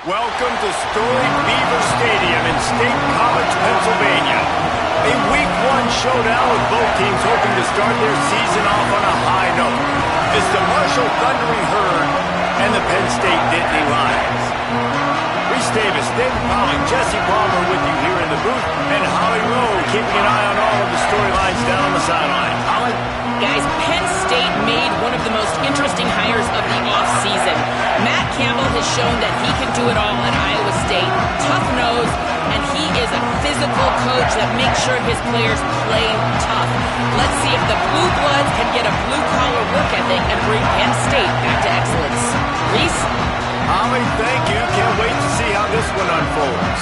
Welcome to storied Beaver Stadium in State College, Pennsylvania. A Week 1 showdown with both teams hoping to start their season off on a high note. It's the Marshall Thundering Herd and the Penn State Nittany Lions. Reese Davis, David Pollock, Jesse Palmer with you here in the booth, and Holly Rowe keeping an eye on all of the storylines down on the sideline. Holly? Guys, Penn State made one of the most interesting hires of the offseason. Matt Campbell has shown that he can do it all at Iowa State. Tough nose, and he is a physical coach that makes sure his players play tough. Let's see if the Blue Bloods can get a blue-collar work ethic and bring Penn State back to excellence. Reese? Holly, thank you. Can't wait to see how this one unfolds.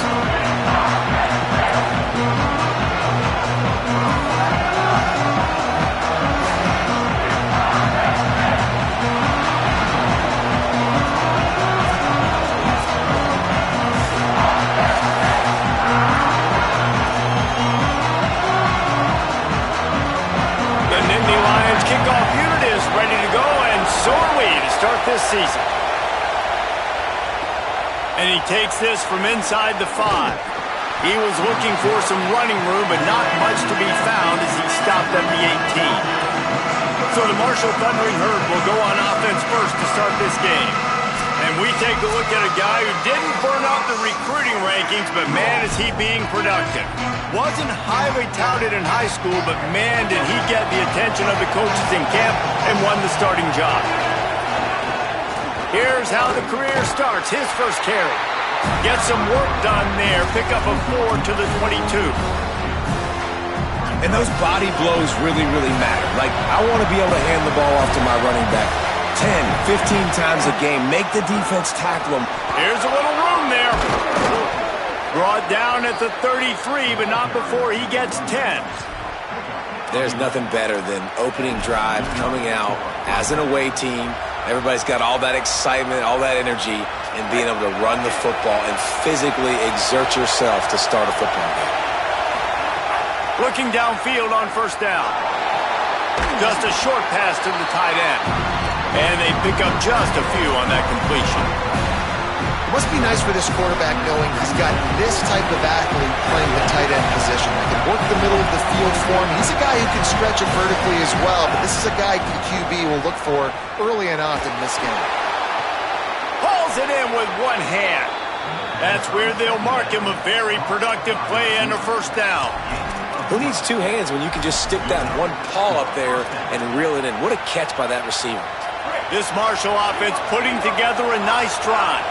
Kickoff unit is ready to go, and so are we to start this season. And he takes this from inside the 5. He was looking for some running room, but not much to be found as he stopped at the 18. So the Marshall Thundering Herd will go on offense first to start this game. And we take a look at a guy who didn't burn out the recruiting rankings, but man, is he being productive. Wasn't highly touted in high school, but man, did he get the attention of the coaches in camp and won the starting job. Here's how the career starts. His first carry. Get some work done there. Pick up a 4 to the 22. And those body blows really, really matter. Like, I want to be able to hand the ball off to my running back 10, 15 times a game. Make the defense tackle him. Here's a little room there. Brought down at the 33, but not before he gets 10. There's nothing better than opening drive, coming out as an away team. Everybody's got all that excitement, all that energy, and being able to run the football and physically exert yourself to start a football game. Looking downfield on first down. Just a short pass to the tight end. And they pick up just a few on that completion. It must be nice for this quarterback knowing he's got this type of athlete playing the tight end position. He can work the middle of the field for him. He's a guy who can stretch it vertically as well, but this is a guy the QB will look for early and often in this game. Hauls it in with one hand. That's where they'll mark him a very productive play and a first down. Who needs two hands when you can just stick that one paw up there and reel it in? What a catch by that receiver. This Marshall offense putting together a nice drive.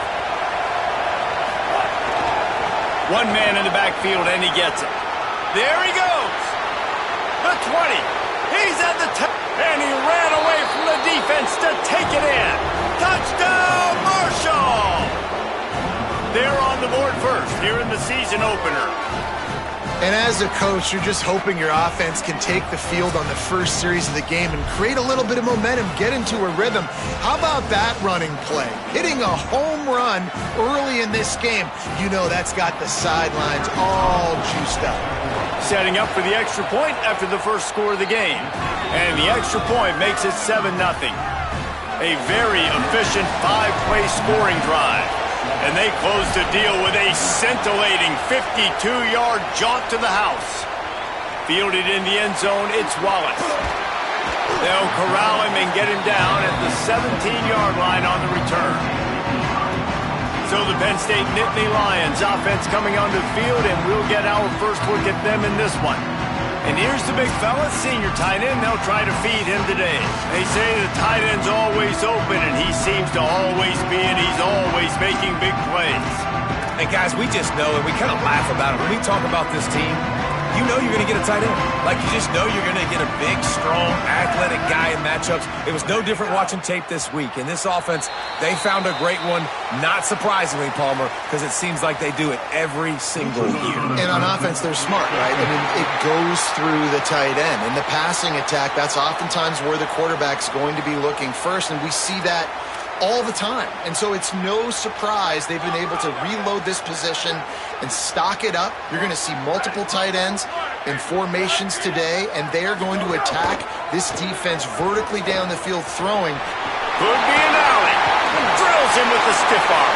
One man in the backfield, and he gets it. There he goes. The 20. He's at the 10. And he ran away from the defense to take it in. Touchdown, Marshall! They're on the board first here in the season opener. And as a coach, you're just hoping your offense can take the field on the first series of the game and create a little bit of momentum, get into a rhythm. How about that running play? Hitting a home run early in this game. You know that's got the sidelines all juiced up. Setting up for the extra point after the first score of the game. And the extra point makes it 7-0. A very efficient 5-play scoring drive. And they close the deal with a scintillating 52-yard jaunt to the house. Fielded in the end zone, it's Wallace. They'll corral him and get him down at the 17-yard line on the return. So the Penn State Nittany Lions offense coming onto the field, and we'll get our first look at them in this one. And here's the big fella, senior tight end. They'll try to feed him today. They say the tight end's always open, and he seems to always be, and he's always making big plays. And guys, we just know, and we kind of laugh about it. When we talk about this team, you know you're going to get a tight end. Like, you just know you're going to get a big, strong, athletic guy in matchups. It was no different watching tape this week. In this offense, they found a great one, not surprisingly, Palmer, because it seems like they do it every single year. And on offense, they're smart, right? I mean, it goes through the tight end. In the passing attack, that's oftentimes where the quarterback's going to be looking first, and we see that all the time. And so it's no surprise they've been able to reload this position and stock it up. You're going to see multiple tight ends in formations today, and they are going to attack this defense vertically down the field throwing. Could be an alley. Drills him with the stiff arm.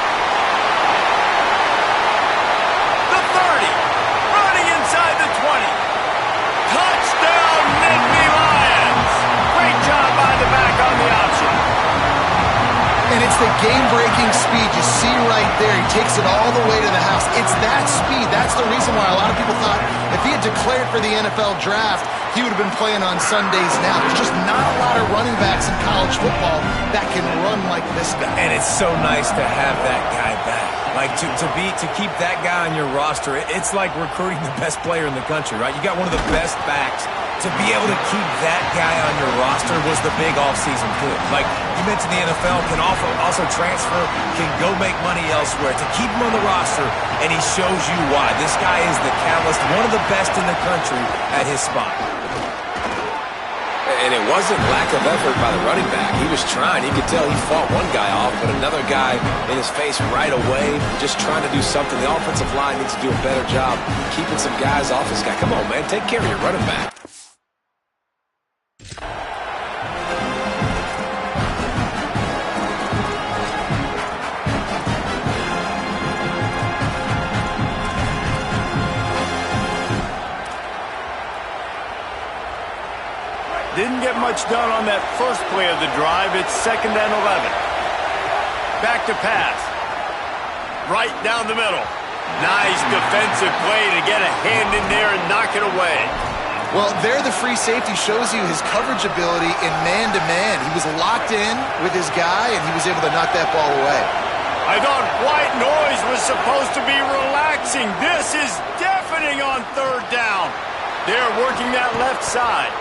The 30. Running inside the 20. Touchdown, Nittany Lions. Great job by the back on the option. And it's the game-breaking speed you see right there. He takes it all the way to the house. It's that speed. That's the reason why a lot of people thought if he had declared for the NFL draft, he would have been playing on Sundays now. There's just not a lot of running backs in college football that can run like this guy. And it's so nice to have that guy back. Like, to keep that guy on your roster, it's like recruiting the best player in the country, right? You got one of the best backs. To be able to keep that guy on your roster was the big offseason coup. Like you mentioned, the NFL can also transfer, can go make money elsewhere. To keep him on the roster, and he shows you why. This guy is the catalyst, one of the best in the country at his spot. And it wasn't lack of effort by the running back. He was trying. You could tell he fought one guy off, but another guy in his face right away, just trying to do something. The offensive line needs to do a better job keeping some guys off this guy. Come on, man. Take care of your running back. Didn't get much done on that first play of the drive. It's 2nd and 11. Back to pass. Right down the middle. Nice defensive play to get a hand in there and knock it away. Well, there the free safety shows you his coverage ability in man-to-man. He was locked in with his guy, and he was able to knock that ball away. I thought white noise was supposed to be relaxing. This is deafening on 3rd down. They're working that left side.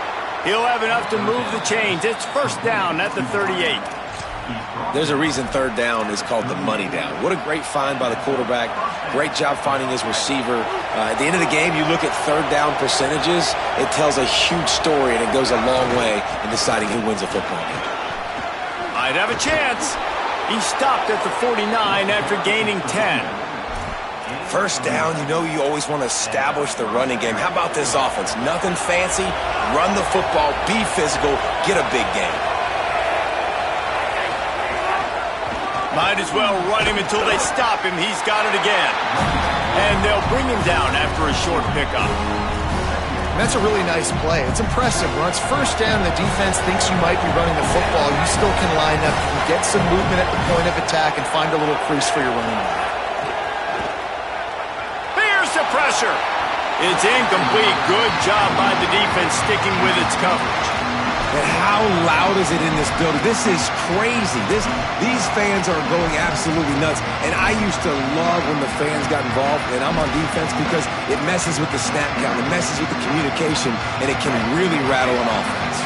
He'll have enough to move the chains. It's 1st down at the 38. There's a reason 3rd down is called the money down. What a great find by the quarterback. Great job finding his receiver. At the end of the game, you look at 3rd down percentages. It tells a huge story, and it goes a long way in deciding who wins a football game. Might have a chance. He stopped at the 49 after gaining 10. 1st down, you know you always want to establish the running game. How about this offense? Nothing fancy. Run the football, be physical, get a big game. Might as well run him until they stop him. He's got it again. And they'll bring him down after a short pickup. That's a really nice play. It's impressive. When it's 1st down and the defense thinks you might be running the football, you still can line up. You can get some movement at the point of attack and find a little crease for your running back. The pressure. It's incomplete. Good job by the defense sticking with its coverage. And how loud is it in this building? This is crazy. These fans are going absolutely nuts. And I used to love when the fans got involved, and I'm on defense, because it messes with the snap count, it messes with the communication, and it can really rattle an offense.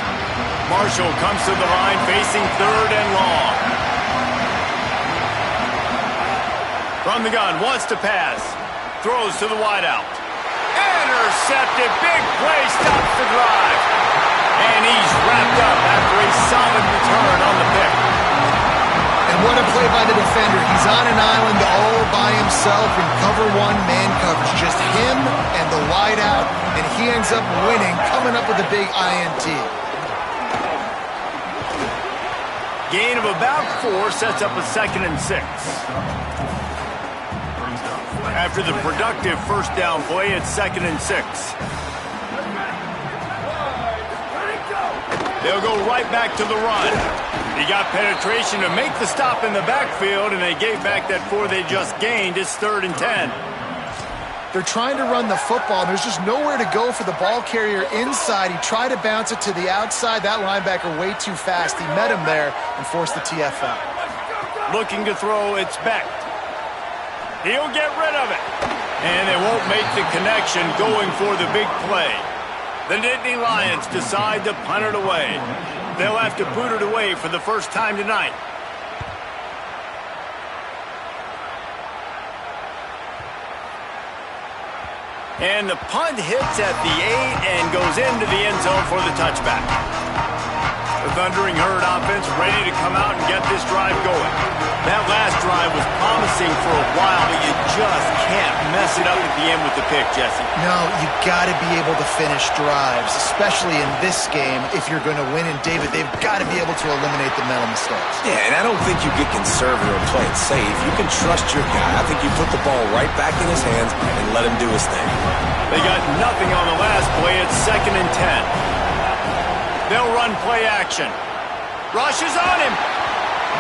Marshall comes to the line facing 3rd and long. From the gun, wants to pass. Throws to the wideout. Intercepted. Big play. Stops the drive. And he's wrapped up after a solid return on the pick. And what a play by the defender. He's on an island all by himself in cover 1 man coverage. Just him and the wideout. And he ends up winning, coming up with a big INT. Gain of about 4 sets up a 2nd and 6. After the productive first down play, it's 2nd and 6. They'll go right back to the run. He got penetration to make the stop in the backfield, and they gave back that 4 they just gained. It's 3rd and 10. They're trying to run the football. There's just nowhere to go for the ball carrier inside. He tried to bounce it to the outside. That linebacker way too fast. He met him there and forced the TFL. Looking to throw, it's Beck. He'll get rid of it. And they won't make the connection going for the big play. The Nittany Lions decide to punt it away. They'll have to boot it away for the first time tonight. And the punt hits at the 8 and goes into the end zone for the touchback. The Thundering Herd offense ready to come out and get this drive going. That last drive was promising for a while, but you just can't mess it up at the end with the pick, Jesse. No, you got to be able to finish drives, especially in this game. If you're going to win, and David, they've got to be able to eliminate the mental mistakes. Yeah, and I don't think you get conservative and play it safe. You can trust your guy. I think you put the ball right back in his hands and let him do his thing. They got nothing on the last play. It's 2nd and 10. They'll run play action. Rush is on him.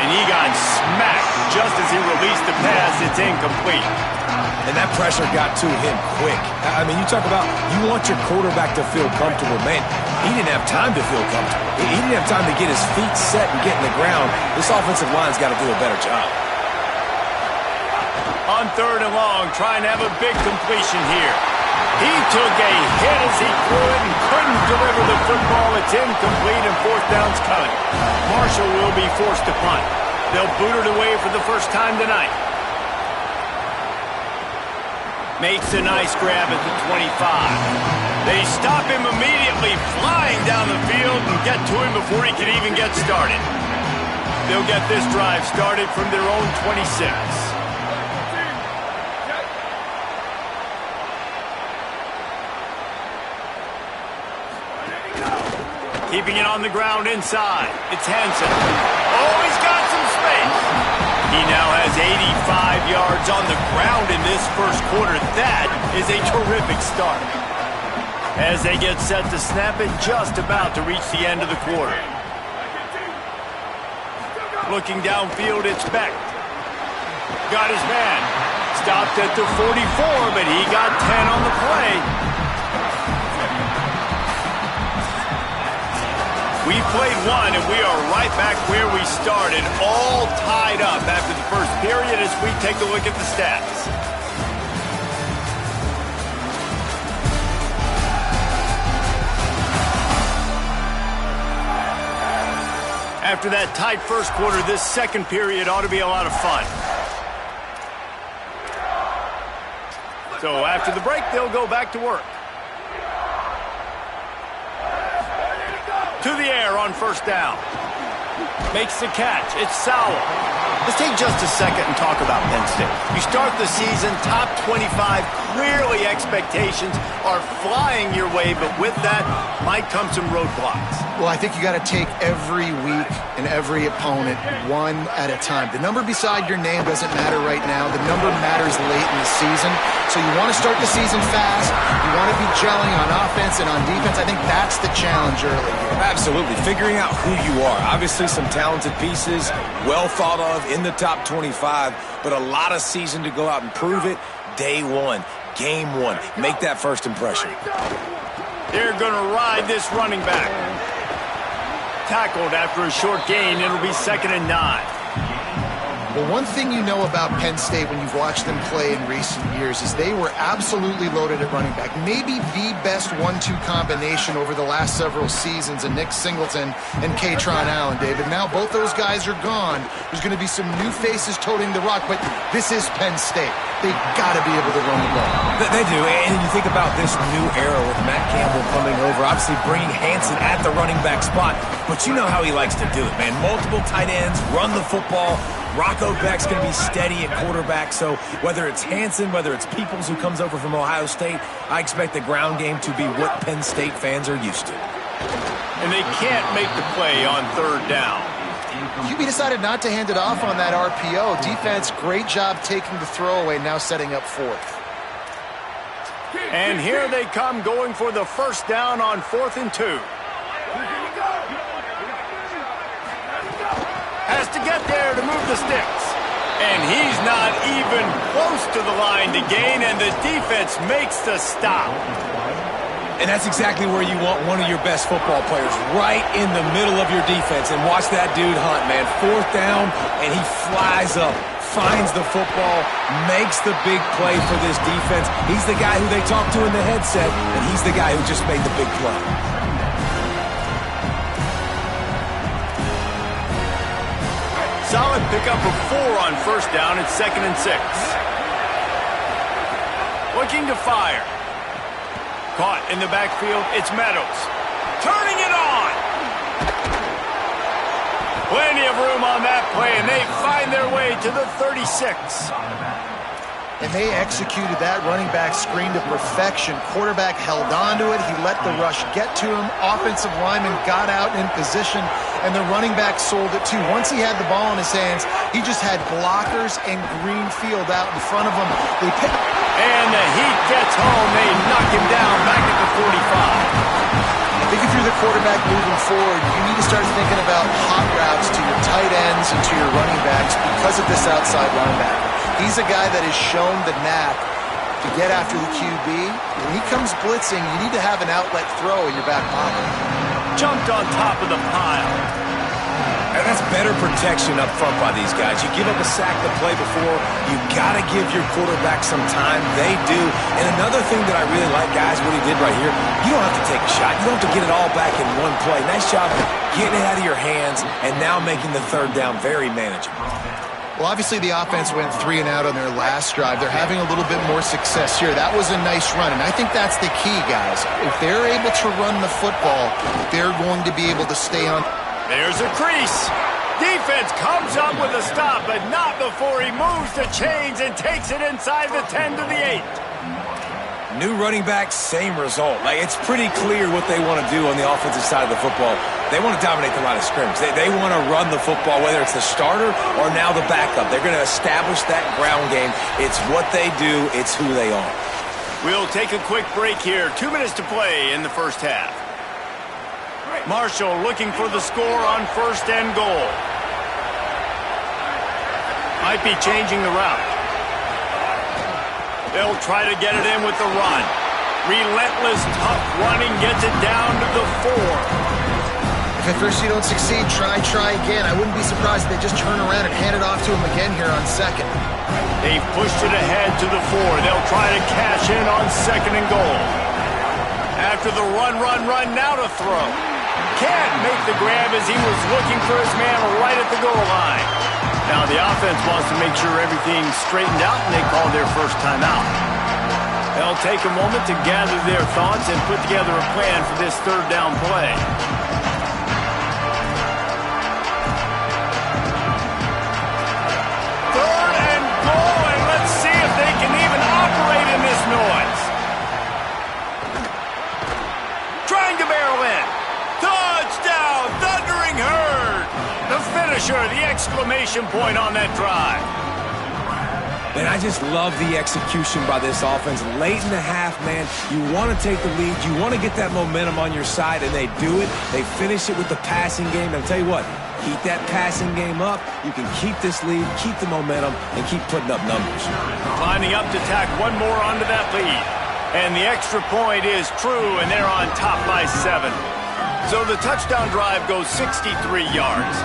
And he got smacked just as he released the pass. It's incomplete. And that pressure got to him quick. I mean, you talk about you want your quarterback to feel comfortable. Man, he didn't have time to feel comfortable. He didn't have time to get his feet set and get in the ground. This offensive line's got to do a better job. On 3rd and long, trying to have a big completion here. He took a hit as he threw it and couldn't deliver the football. It's incomplete and 4th down's coming. Marshall will be forced to punt. They'll boot it away for the first time tonight. Makes a nice grab at the 25. They stop him immediately, flying down the field and get to him before he can even get started. They'll get this drive started from their own 26. Keeping it on the ground inside. It's Hansen. Oh, he's got some space. He now has 85 yards on the ground in this first quarter. That is a terrific start. As they get set to snap it, just about to reach the end of the quarter. Looking downfield, it's Beck. Got his man. Stopped at the 44, but he got 10 on the play. We played one, and we are right back where we started, all tied up after the first period as we take a look at the stats. After that tight first quarter, this second period ought to be a lot of fun. So after the break, they'll go back to work. To the air on 1st down. Makes the catch. It's Sowell. Let's take just a second and talk about Penn State. You start the season top 25. Clearly expectations are flying your way, but with that might come some roadblocks. Well, I think you got to take every week and every opponent one at a time. The number beside your name doesn't matter right now. The number matters late in the season. So you want to start the season fast. You want to be gelling on offense and on defense. I think that's the challenge early here. Absolutely. Figuring out who you are. Obviously some talented pieces, well thought of in the top 25, but a lot of season to go out and prove it. Day one, game one. Make that first impression. They're going to ride this running back. Tackled after a short gain. It'll be 2nd and 9. Well, one thing you know about Penn State when you've watched them play in recent years is they were absolutely loaded at running back. Maybe the best 1-2 combination over the last several seasons in Nick Singleton and Kaytron Allen, David. Now both those guys are gone. There's going to be some new faces toting the rock, but this is Penn State. They've got to be able to run the ball. They do, and you think about this new era with Matt Campbell coming over, obviously bringing Hansen at the running back spot, but you know how he likes to do it, man. Multiple tight ends, run the football. Rocco Beck's going to be steady at quarterback, so whether it's Hansen, whether it's Peoples who comes over from Ohio State, I expect the ground game to be what Penn State fans are used to. And they can't make the play on 3rd down. QB decided not to hand it off on that RPO. Defense, great job taking the throwaway, now setting up 4th. And here they come going for the first down on 4th and 2. Has to get there to move the sticks. And he's not even close to the line to gain, and the defense makes the stop. And that's exactly where you want one of your best football players, right in the middle of your defense. And watch that dude hunt, man. 4th down, and he flies up, finds the football, makes the big play for this defense. He's the guy who they talk to in the headset, and he's the guy who just made the big play. Solid pickup of 4 on 1st down. It's 2nd and 6. Looking to fire. Caught in the backfield, it's Meadows. Turning it on! Plenty of room on that play, and they find their way to the 36. And they executed that running back screen to perfection. Quarterback held on to it. He let the rush get to him. Offensive lineman got out in position, and the running back sold it too. Once he had the ball in his hands, he just had blockers and green field out in front of him. And the heat gets home. They knock him down back at the 45. I think if you're the quarterback moving forward, you need to start thinking about hot routes to your tight ends and to your running backs because of this outside linebacker. He's a guy that has shown the knack to get after the QB. When he comes blitzing, you need to have an outlet throw in your back pocket. Jumped on top of the pile. And that's better protection up front by these guys. You give up a sack the play before, you got to give your quarterback some time. They do. And another thing that I really like, guys, what he did right here, you don't have to take a shot. You don't have to get it all back in one play. Nice job getting it out of your hands and now making the 3rd down very manageable. Well, obviously the offense went 3 and out on their last drive. They're having a little bit more success here. That was a nice run, and I think that's the key, guys. If they're able to run the football, they're going to be able to stay on. There's a crease. Defense comes up with a stop, but not before he moves the chains and takes it inside the 10 to the 8. New running back, same result. Like, it's pretty clear what they want to do on the offensive side of the football. They want to dominate the line of scrimmage. They want to run the football, whether it's the starter or now the backup. They're going to establish that ground game. It's what they do. It's who they are. We'll take a quick break here. 2 minutes to play in the first half. Marshall looking for the score on 1st and goal. Might be changing the route. They'll try to get it in with the run. Relentless, tough running gets it down to the 4. If at first you don't succeed, try again. I wouldn't be surprised if they just turn around and hand it off to him again here on 2nd. They've pushed it ahead to the 4. They'll try to cash in on 2nd and goal. After the run, now to throw. Can't make the grab as he was looking for his man right at the goal line. Now the offense wants to make sure everything's straightened out, and they call their first timeout. They'll take a moment to gather their thoughts and put together a plan for this 3rd down play. Noise. Trying to barrel in. Touchdown, Thundering Herd. The finisher, the exclamation point on that drive. And I just love the execution by this offense. Late in the half, man, you want to take the lead. You want to get that momentum on your side, and they do it. They finish it with the passing game. And I'll tell you what, keep that passing game up. You can keep this lead, keep the momentum, and keep putting up numbers. Lining up to tack one more onto that lead. And the extra point is true, and they're on top by 7. So the touchdown drive goes 63 yards.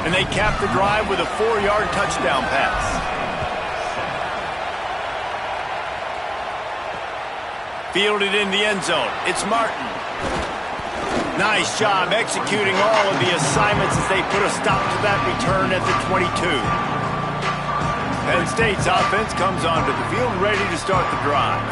And they cap the drive with a 4-yard touchdown pass. Fielded in the end zone. It's Martin. Nice job executing all of the assignments as they put a stop to that return at the 22. Penn State's offense comes onto the field ready to start the drive.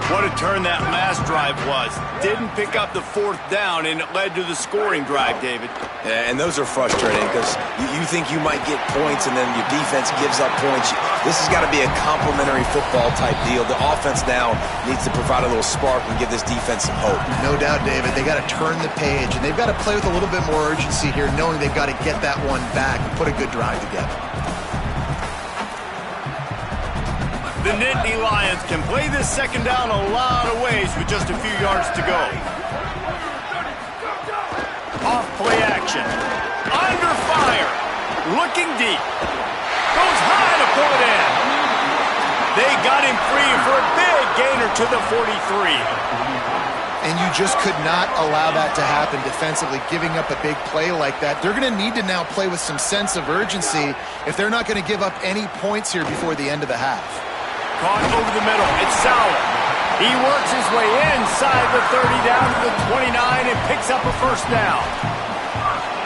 What a turn that last drive was. Didn't pick up the 4th down, and it led to the scoring drive, David. Yeah, and those are frustrating because you think you might get points and then your defense gives up points. This has got to be a complementary football type deal. The offense now needs to provide a little spark and give this defense some hope. No doubt, David. They got to turn the page, and they've got to play with a little bit more urgency here, knowing they've got to get that one back and put a good drive together. The Nittany Lions can play this second down a lot of ways with just a few yards to go. Off play action. Under fire. Looking deep. Goes high to pull it in. They got him free for a big gainer to the 43. And you just could not allow that to happen defensively, giving up a big play like that. They're going to need to now play with some sense of urgency if they're not going to give up any points here before the end of the half. Caught over the middle. It's Sauer. He works his way inside the 30 down to the 29 and picks up a first down.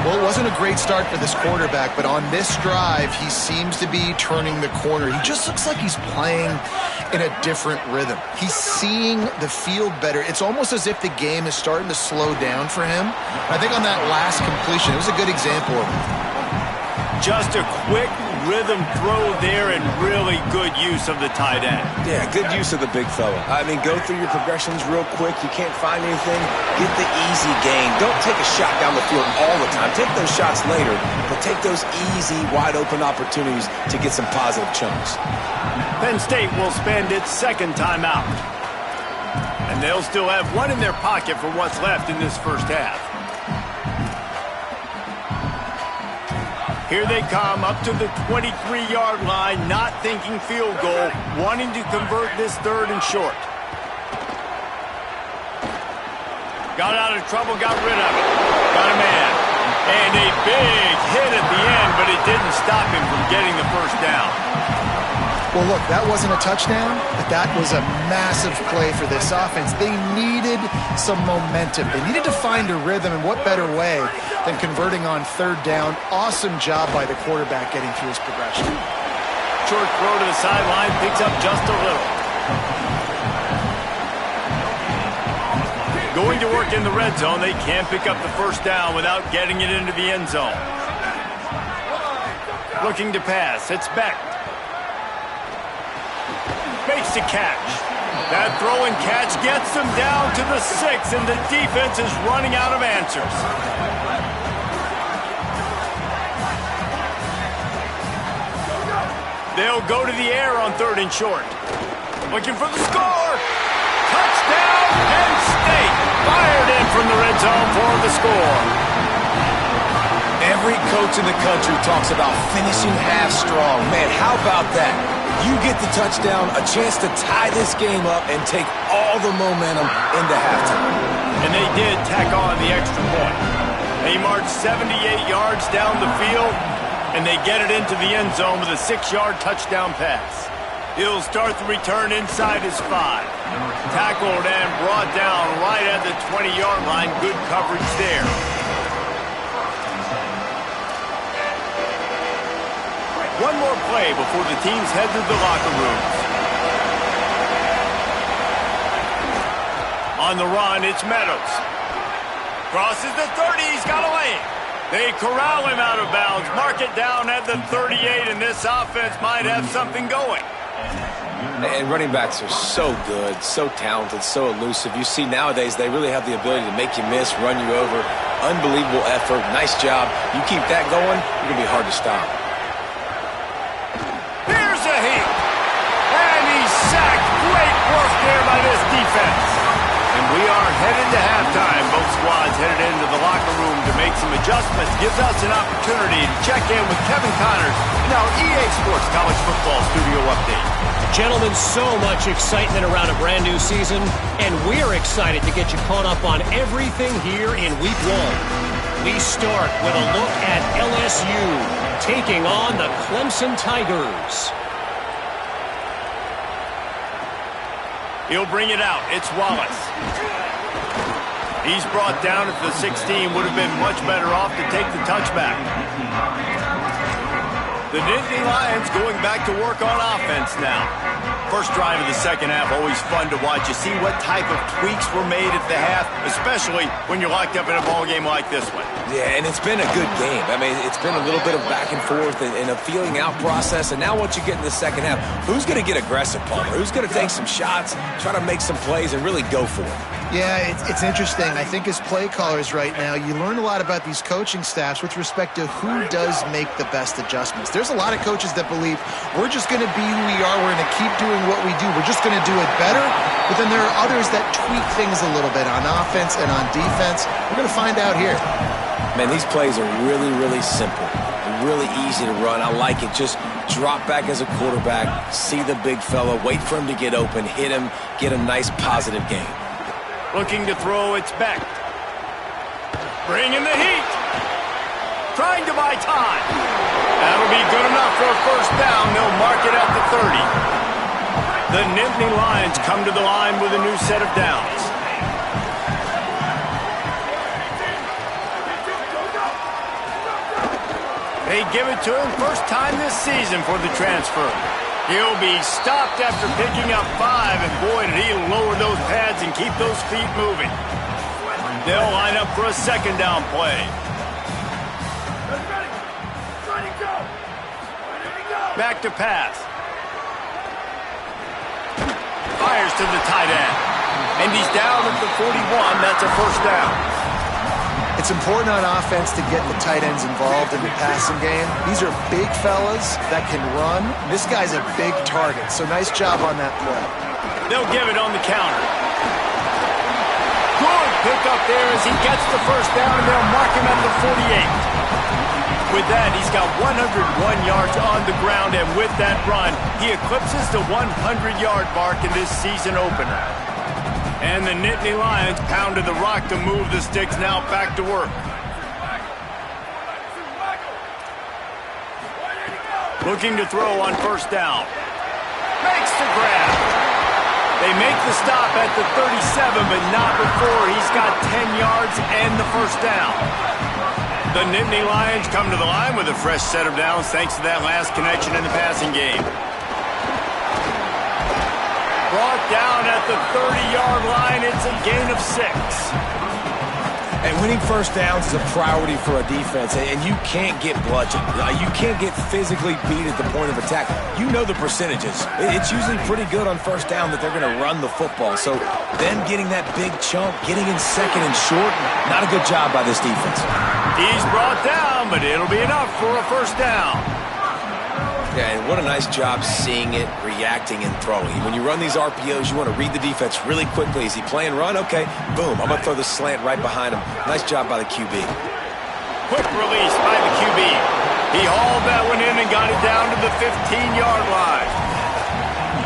Well, it wasn't a great start for this quarterback, but on this drive, he seems to be turning the corner. He just looks like he's playing in a different rhythm. He's seeing the field better. It's almost as if the game is starting to slow down for him. I think on that last completion, it was a good example of it. Just a quick rhythm throw there and really good use of the tight end. Yeah, good use of the big fella. I mean, go through your progressions real quick. You can't find anything. Get the easy gain. Don't take a shot down the field all the time. Take those shots later, but take those easy, wide-open opportunities to get some positive chunks. Penn State will spend its second timeout. And they'll still have one in their pocket for what's left in this first half. Here they come up to the 23-yard line, not thinking field goal, wanting to convert this third and short. Got out of trouble, got rid of it. Got a man. And a big hit at the end, but it didn't stop him from getting the first down. Well, look, that wasn't a touchdown, but that was a massive play for this offense. They needed some momentum. They needed to find a rhythm, and what better way than converting on third down. Awesome job by the quarterback getting through his progression. Short throw to the sideline, picks up just a little. Going to work in the red zone, they can't pick up the first down without getting it into the end zone. Looking to pass, it's Beck. Makes the catch. That throw and catch gets them down to the 6, and the defense is running out of answers. They'll go to the air on third and short. Looking for the score. Touchdown, Penn State. Fired in from the red zone for the score. Every coach in the country talks about finishing half strong. Man, how about that? You get the touchdown, a chance to tie this game up and take all the momentum into halftime. And they did tack on the extra point. They marched 78 yards down the field, and they get it into the end zone with a 6-yard touchdown pass. He'll start the return inside his 5. Tackled and brought down right at the 20-yard line. Good coverage there. One more play before the teams head to the locker rooms. On the run, it's Meadows. Crosses the 30, he's got a lane. They corral him out of bounds, mark it down at the 38, and this offense might have something going. And running backs are so good, so talented, so elusive. You see nowadays they really have the ability to make you miss, run you over. Unbelievable effort, nice job. You keep that going, you're going to be hard to stop. Here's a hit. And he's sacked. Great work there by this defense. And we are headed to halftime. Both squads headed into the locker room to make some adjustments. Gives us an opportunity to check in with Kevin Connors in our EA Sports College Football Studio Update. Gentlemen, so much excitement around a brand new season, and we're excited to get you caught up on everything here in Week 1. We start with a look at LSU taking on the Clemson Tigers. He'll bring it out. It's Wallace. He's brought down at the 16. Would have been much better off to take the touchback. The Nittany Lions going back to work on offense now. First drive of the second half, always fun to watch. You see what type of tweaks were made at the half, especially when you're locked up in a ball game like this one. Yeah, and it's been a good game. I mean, it's been a little bit of back and forth and a feeling out process. And now once you get in the second half, who's going to get aggressive, Palmer? Who's going to take some shots, try to make some plays, and really go for it? Yeah, it's interesting. I think as play callers right now, you learn a lot about these coaching staffs with respect to who does make the best adjustments. There's a lot of coaches that believe we're just going to be who we are. We're going to keep doing what we do. We're just going to do it better. But then there are others that tweak things a little bit on offense and on defense. We're going to find out here. Man, these plays are really, really simple. Really easy to run. I like it. Just drop back as a quarterback, see the big fella, wait for him to get open, hit him, get a nice positive game. Looking to throw, it's Beck. Bringing the heat. Trying to buy time. That'll be good enough for a first down. They'll mark it at the 30. The Nittany Lions come to the line with a new set of downs. They give it to him first time this season for the transfer. He'll be stopped after picking up 5, and boy, did he lower those pads and keep those feet moving. They'll line up for a second down play. Back to pass. Fires to the tight end. And he's down at the 41. That's a first down. It's important on offense to get the tight ends involved in the passing game. These are big fellas that can run. This guy's a big target, so nice job on that play. They'll give it on the counter. Good pickup there as he gets the first down, and they'll mark him at the 48. With that, he's got 101 yards on the ground, and with that run, he eclipses the 100-yard mark in this season opener. And the Nittany Lions pounded the rock to move the sticks, now back to work. Looking to throw on first down. Makes the grab. They make the stop at the 37, but not before he's got 10 yards and the first down. The Nittany Lions come to the line with a fresh set of downs thanks to that last connection in the passing game. Brought down at the 30-yard line. It's a gain of 6. And winning first downs is a priority for a defense, and you can't get bludgeoned. You can't get physically beat at the point of attack. You know the percentages. It's usually pretty good on first down that they're going to run the football. So them getting that big chunk, getting in second and short, not a good job by this defense. He's brought down, but it'll be enough for a first down. Yeah, and what a nice job seeing it, reacting, and throwing. When you run these RPOs, you want to read the defense really quickly. Is he playing run? Okay, boom. I'm going to throw the slant right behind him. Nice job by the QB. Quick release by the QB. He hauled that one in and got it down to the 15-yard line.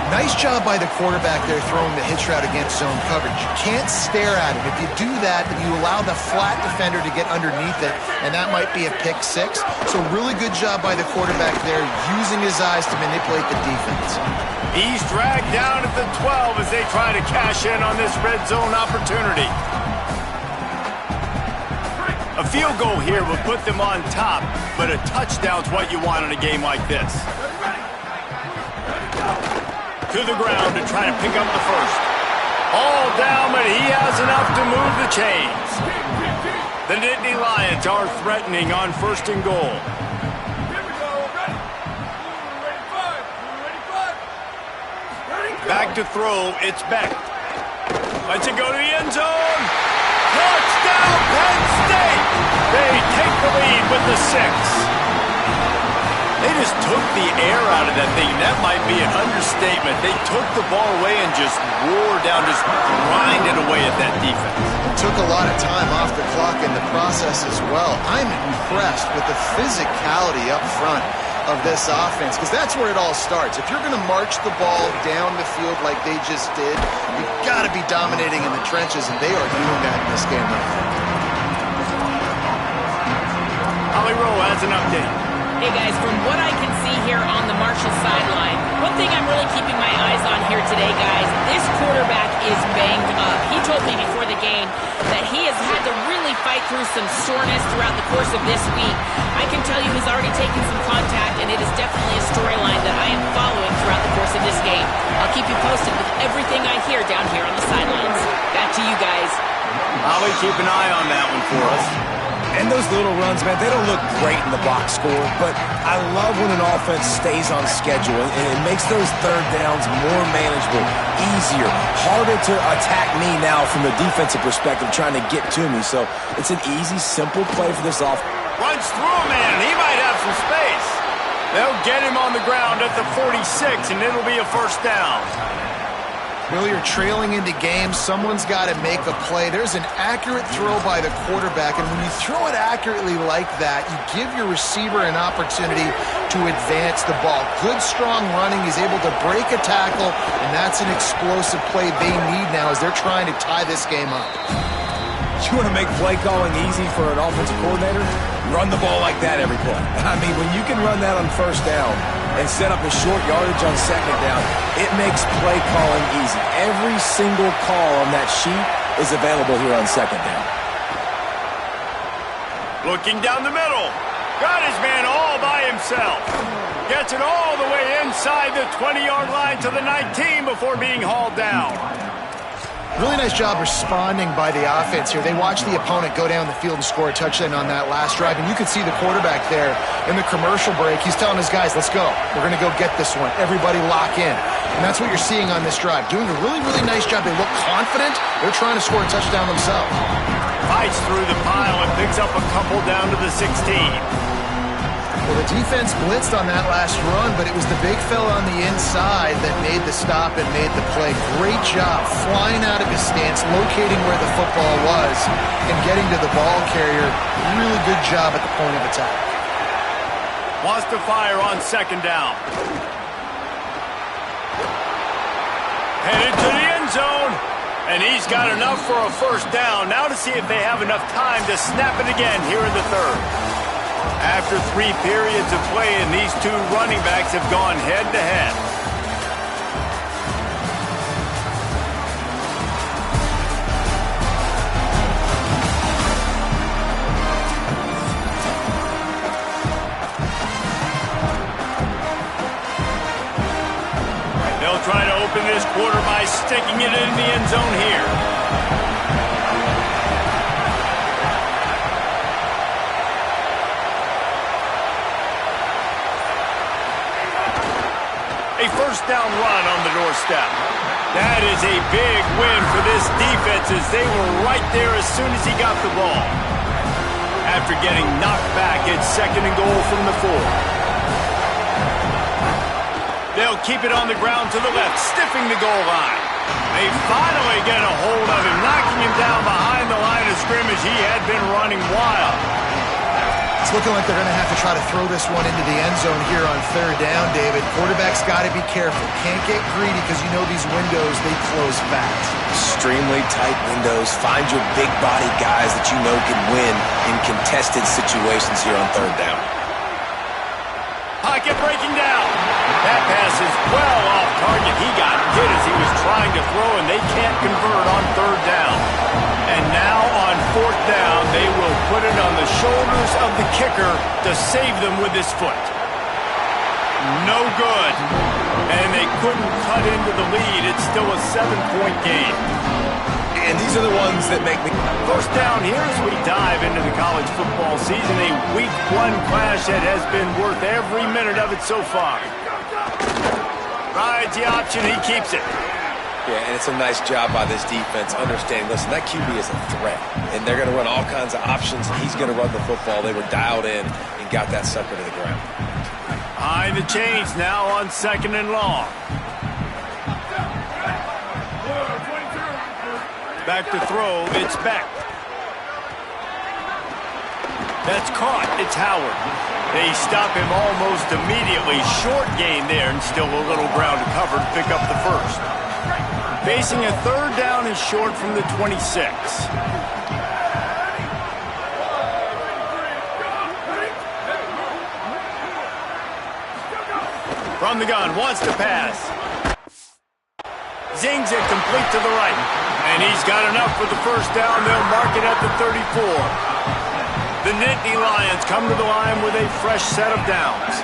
Nice job by the quarterback there throwing the hitch route against zone coverage. You can't stare at him. If you do that, then you allow the flat defender to get underneath it, and that might be a pick 6. So really good job by the quarterback there, using his eyes to manipulate the defense. He's dragged down at the 12 as they try to cash in on this red zone opportunity. A field goal here would put them on top, but a touchdown's what you want in a game like this. To the ground to try to pick up the first. All down, but he has enough to move the chains. The Nittany Lions are threatening on first and goal. Back to throw, it's Beck. Lets it go to the end zone. Touchdown, Penn State! They take the lead with the 6. They just took the air out of that thing. That might be an understatement. They took the ball away and just wore down, just grinded away at that defense. Took a lot of time off the clock in the process as well. I'm impressed with the physicality up front of this offense, because that's where it all starts. If you're going to march the ball down the field like they just did, you've got to be dominating in the trenches, and they are doing that in this game right now. Holly Rowe has an update. Hey guys, from what I can see here on the Marshall sideline, one thing I'm really keeping my eyes on here today, guys, this quarterback is banged up. He told me before the game that he has had to really fight through some soreness throughout the course of this week. I can tell you he's already taken some contact, and it is definitely a storyline that I am following throughout the course of this game. I'll keep you posted with everything I hear down here on the sidelines. Back to you guys. Holly, keep an eye on that one for us. And those little runs, man, they don't look great in the box score, but I love when an offense stays on schedule, and it makes those third downs more manageable, easier, harder to attack me now from the defensive perspective trying to get to me. So it's an easy, simple play for this offense. Runs through a man. He might have some space. They'll get him on the ground at the 46, and it'll be a first down. Bill, you're trailing into games. Someone's got to make a play. There's an accurate throw by the quarterback, and when you throw it accurately like that, you give your receiver an opportunity to advance the ball. Good, strong running. He's able to break a tackle, and that's an explosive play they need now as they're trying to tie this game up. You want to make play calling easy for an offensive coordinator? Run the ball like that every play. I mean, when you can run that on first down and set up a short yardage on second down, it makes play calling easy. Every single call on that sheet is available here on second down. Looking down the middle. Got his man all by himself. Gets it all the way inside the 20-yard line to the 19 before being hauled down. Really nice job responding by the offense here. They watched the opponent go down the field and score a touchdown on that last drive, and you could see the quarterback there in the commercial break. He's telling his guys, let's go. We're going to go get this one. Everybody lock in. And that's what you're seeing on this drive. Doing a really, really nice job. They look confident. They're trying to score a touchdown themselves. Fights through the pile and picks up a couple down to the 16. Well, the defense blitzed on that last run, but it was the big fella on the inside that made the stop and made the play. Great job flying out of his stance, locating where the football was, and getting to the ball carrier. Really good job at the point of attack. Wants to fire on second down. Headed to the end zone. And he's got enough for a first down. Now to see if they have enough time to snap it again here in the third. After 3 periods of play, and these two running backs have gone head-to-head. They'll try to open this quarter by sticking it in the end zone here. First down run on the doorstep. That is a big win for this defense as they were right there as soon as he got the ball. After getting knocked back, it's second and goal from the 4. They'll keep it on the ground to the left, stiffing the goal line. They finally get a hold of him, knocking him down behind the line of scrimmage. He had been running wild. It's looking like they're going to have to try to throw this one into the end zone here on third down, David. Quarterback's got to be careful. Can't get greedy because you know these windows, they close fast. Extremely tight windows. Find your big body guys that you know can win in contested situations here on third down. Pocket breaking down. That pass is well off target. He got hit as he was trying to throw, and they can't convert on third down. And now on fourth down, they will put it on the shoulders of the kicker to save them with his foot. No good. And they couldn't cut into the lead. It's still a 7-point game. And these are the ones that make me... First down here as we dive into the college football season. A week 1 clash that has been worth every minute of it so far. Rides the option, he keeps it. Yeah, and it's a nice job by this defense understanding, listen, that QB is a threat, and they're going to run all kinds of options, and he's going to run the football. They were dialed in and got that sucker to the ground. Behind the chains now on second and long. Back to throw, it's Beck. That's caught, it's Howard. They stop him almost immediately. Short gain there, and still a little ground to cover to pick up the first. Facing a third down and short from the 26. From the gun, wants to pass. Zings it complete to the right. And he's got enough for the first down. They'll mark it at the 34. The Nittany Lions come to the line with a fresh set of downs.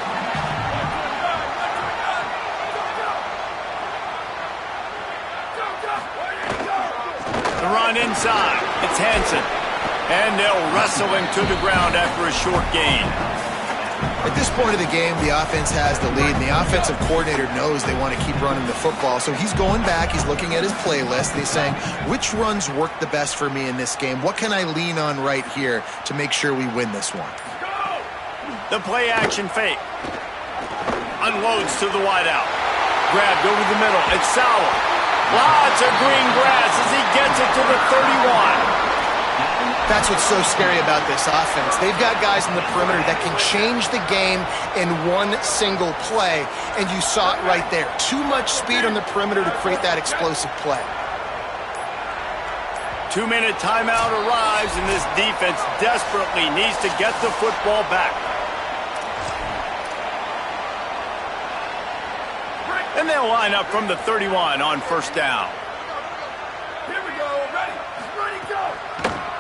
The run inside. It's Hansen. And they'll wrestle him to the ground after a short gain. At this point of the game, the offense has the lead, and the offensive coordinator knows they want to keep running the football. So he's going back, he's looking at his playlist, and he's saying, which runs work the best for me in this game? What can I lean on right here to make sure we win this one? The play action fake. Unloads to the wideout. Grabbed over the middle. It's Sauer. Lots of green grass as he gets it to the 31. That's what's so scary about this offense. They've got guys in the perimeter that can change the game in one single play, and you saw it right there. Too much speed on the perimeter to create that explosive play. 2-minute timeout arrives, and this defense desperately needs to get the football back. And they'll line up from the 31 on first down.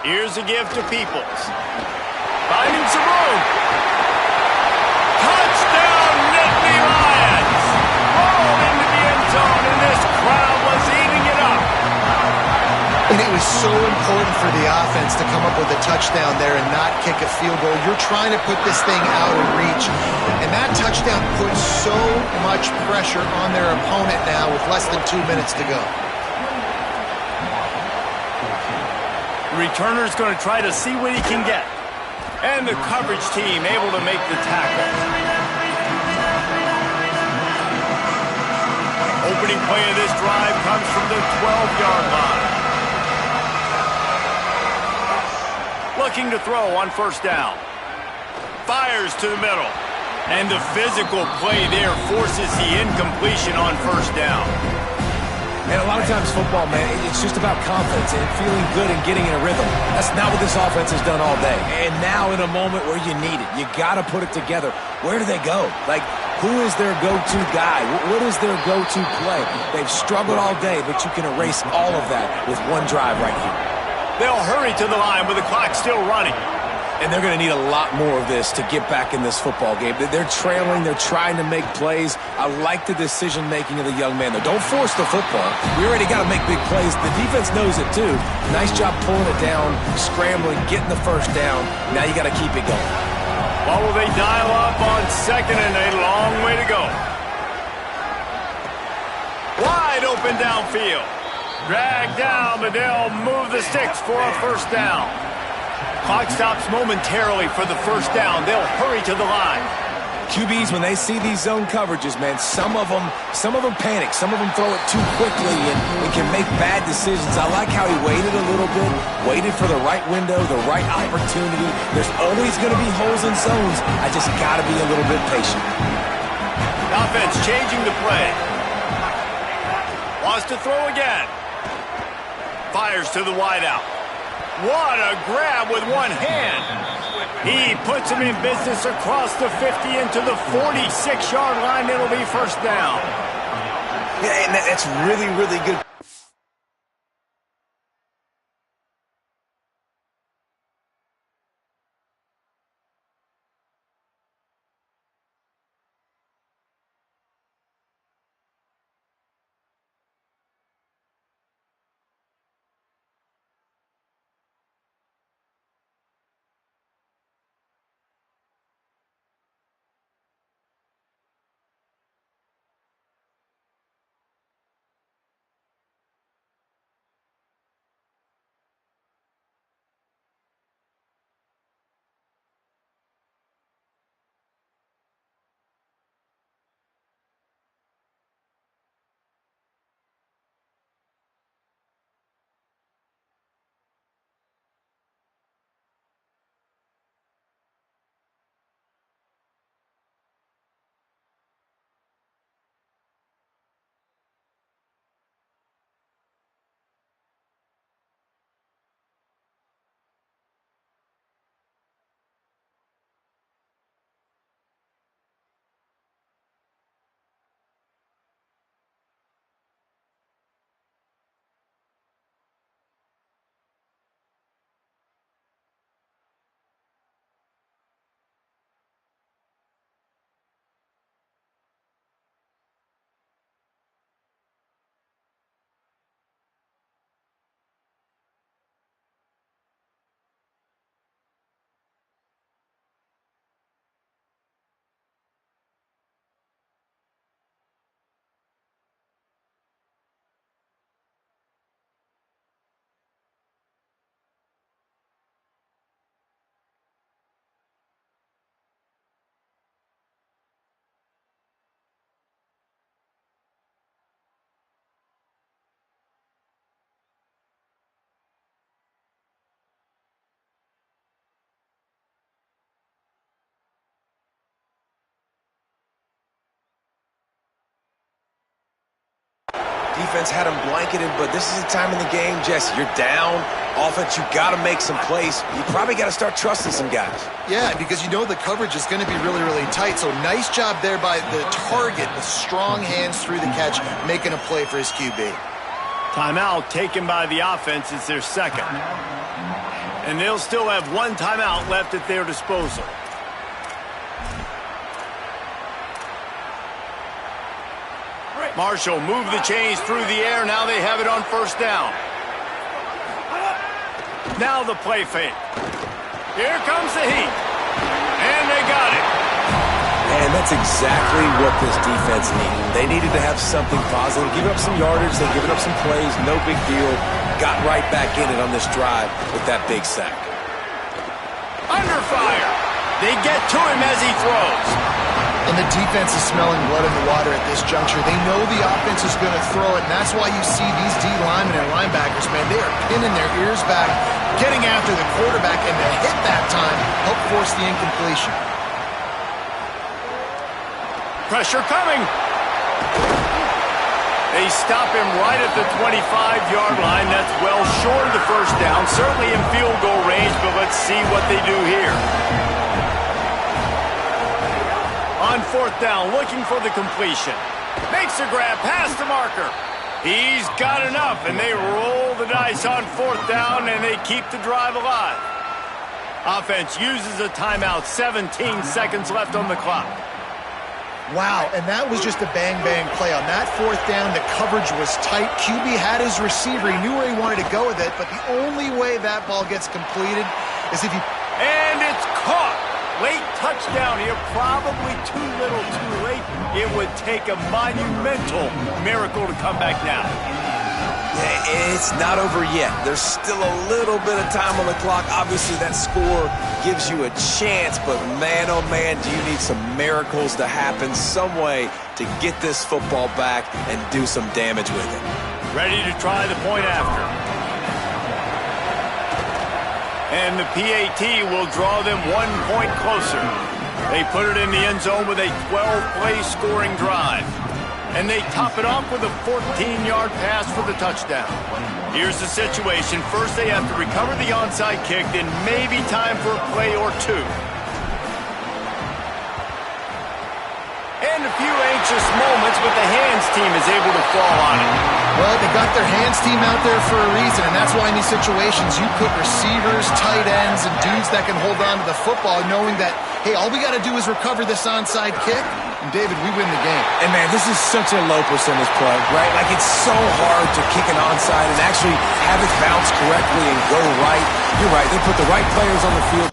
Here's a give to Peoples. Finding some room. Touchdown, Nittany Lions! Rolled into the end zone, and this crowd was eating it up. And it was so important for the offense to come up with a touchdown there and not kick a field goal. You're trying to put this thing out of reach. And that touchdown puts so much pressure on their opponent now with less than 2 minutes to go. The returner's going to try to see what he can get. And the coverage team able to make the tackle. Opening play of this drive comes from the 12-yard line. Looking to throw on first down. Fires to the middle. And the physical play there forces the incompletion on first down. And a lot of times football, man, it's just about confidence and feeling good and getting in a rhythm. That's not what this offense has done all day. And now in a moment where you need it, you got to put it together. Where do they go? Like, who is their go-to guy? What is their go-to play? They've struggled all day, but you can erase all of that with one drive right here. They'll hurry to the line with the clock still running. And they're going to need a lot more of this to get back in this football game. They're trailing. They're trying to make plays. I like the decision-making of the young man, though. Don't force the football. We already got to make big plays. The defense knows it, too. Nice job pulling it down, scrambling, getting the first down. Now you got to keep it going. Well, will they dial up on second and a long way to go? Wide open downfield. Drag down, but they'll move the sticks for a first down. Clock stops momentarily for the first down. They'll hurry to the line. QBs, when they see these zone coverages, man, some of them panic. Some of them throw it too quickly and can make bad decisions. I like how he waited a little bit, waited for the right window, the right opportunity. There's always going to be holes in zones. I just got to be a little bit patient. Offense changing the play. Wants to throw again. Fires to the wideout. What a grab with one hand. He puts him in business across the 50 into the 46-yard line. It'll be first down. Yeah, and that's really, really good. defense had them blanketed, but this is a time in the game, Jesse, you're down. Offense, you got to make some plays. You probably got to start trusting some guys. Yeah, because you know the coverage is going to be really, really tight. So nice job there by the target with strong hands through the catch, making a play for his QB. Timeout taken by the offense. It's their second. And they'll still have one timeout left at their disposal. Marshall moved the chains through the air. Now they have it on first down. Now the play fake. Here comes the heat. And they got it. And that's exactly what this defense needed. They needed to have something positive. Give up some yardage. They've given up some plays. No big deal. Got right back in it on this drive with that big sack. Under fire. They get to him as he throws. And the defense is smelling blood in the water at this juncture. They know the offense is going to throw it, and that's why you see these D linemen and linebackers, man, they are pinning their ears back, getting after the quarterback, and the hit that time helped force the incompletion. Pressure coming. They stop him right at the 25-yard line. That's well short of the first down, certainly in field goal range, but let's see what they do here. On fourth down, looking for the completion. Makes a grab past the marker. He's got enough, and they roll the dice on fourth down, and they keep the drive alive. Offense uses a timeout, 17 seconds left on the clock. Wow, and that was just a bang-bang play. On that fourth down, the coverage was tight. QB had his receiver. He knew where he wanted to go with it, but the only way that ball gets completed is if he... And it's caught. Late touchdown here, probably too little too late. It would take a monumental miracle to come back now. It's not over yet. There's still a little bit of time on the clock. Obviously, that score gives you a chance, but man, oh man, do you need some miracles to happen, some way to get this football back and do some damage with it. Ready to try the point after. And the PAT will draw them 1 point closer. They put it in the end zone with a 12-play scoring drive. And they top it off with a 14-yard pass for the touchdown. Here's the situation. First, they have to recover the onside kick, then maybe time for a play or two. And a few anxious moments, but the hands team is able to fall on it. Well, they got their hands team out there for a reason, and that's why in these situations you put receivers, tight ends, and dudes that can hold on to the football, knowing that, hey, all we got to do is recover this onside kick, and David, we win the game. And man, this is such a low percentage play, right? Like, it's so hard to kick an onside and actually have it bounce correctly and go right. You're right, they put the right players on the field